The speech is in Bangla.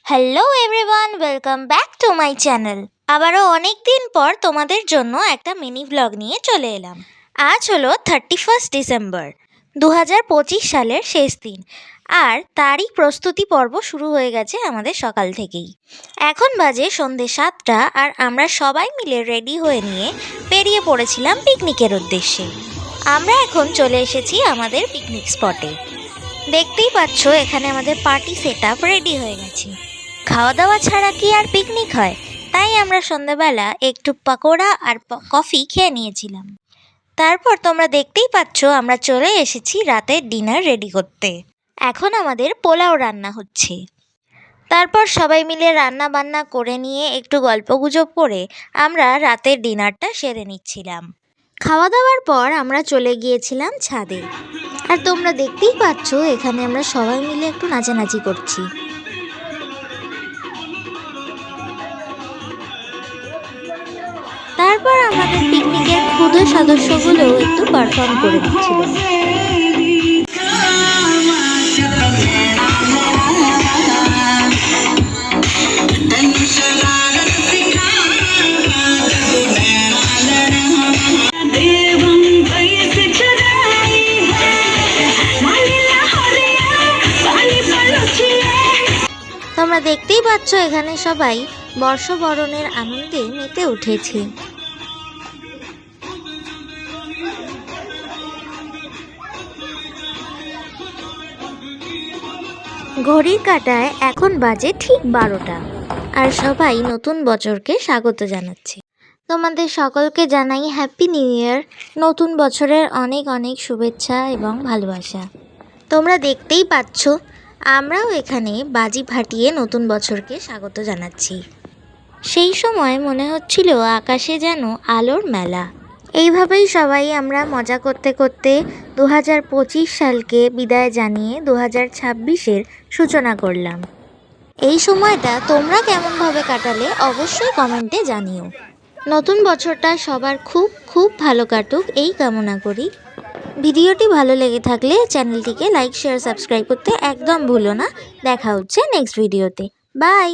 Hello everyone, welcome back to my channel. আবারও অনেক দিন পর তোমাদের জন্য একটা মিনি ব্লগ নিয়ে চলে এলাম। আজ হলো 31 ডিসেম্বর 2025 সালের শেষ দিন, আর তারই প্রস্তুতি পর্ব শুরু হয়ে গেছে আমাদের সকাল থেকেই। এখন বাজে সন্ধে 7টা, আর আমরা সবাই মিলে রেডি হয়ে নিয়ে বেরিয়ে পড়েছিলাম পিকনিকের উদ্দেশ্যে। আমরা এখন চলে এসেছি আমাদের পিকনিক স্পটে। দেখতেই পাচ্ছ এখানে আমাদের পার্টি সেট আপ রেডি হয়ে গেছে। খাওয়া দাওয়া ছাড়া কি আর পিকনিক হয়? তাই আমরা সন্ধ্যাবেলা একটু পকোড়া আর কফি খেয়ে নিয়েছিলাম। তারপর তোমরা দেখতেই পাচ্ছ আমরা চলে এসেছি রাতের ডিনার রেডি করতে। এখন আমাদের পোলাও রান্না হচ্ছে। তারপর সবাই মিলে রান্না বান্না করে নিয়ে একটু গল্পগুজব করে আমরা রাতের ডিনারটা সেরে নিচ্ছিলাম। খাওয়া দাওয়ার পর আমরা চলে গিয়েছিলাম ছাদে, আর তোমরা দেখতেই পাচ্ছ এখানে আমরা সবাই মিলে একটু নাচানাচি করছি। তারপর আমাদের পিকনিকের ক্ষুদে সদস্যগুলোও একটু পারফর্ম করে দিচ্ছিল। তোমরা দেখতেই পাচ্ছ এখানে সবাই বর্ষবরণের আনন্দে মেতে উঠেছে। ঘড়ির কাঁটায় এখন বাজে ঠিক 12টা, আর সবাই নতুন বছরকে স্বাগত জানাচ্ছে। তোমাদের সকলকে জানাই হ্যাপি নিউ ইয়ার। নতুন বছরের অনেক অনেক শুভেচ্ছা এবং ভালোবাসা। তোমরা দেখতেই পাচ্ছ আমরাও এখানে বাজি ফাটিয়ে নতুন বছরকে স্বাগত জানাচ্ছি। সেই সময় মনে হচ্ছিল আকাশে যেন আলোর মেলা। এইভাবেই সবাই আমরা মজা করতে করতে 2025 সালকে বিদায় জানিয়ে 2026-এর সূচনা করলাম। এই সময়টা তোমরা কেমনভাবে কাটালে অবশ্যই কমেন্টে জানিও। নতুন বছরটা সবার খুব খুব ভালো কাটুক এই কামনা করি। ভিডিওটি ভালো লেগে থাকলে চ্যানেলটিকে লাইক, শেয়ার, সাবস্ক্রাইব করতে একদম ভুলো না। দেখা হচ্ছে নেক্সট ভিডিওতে। বাই।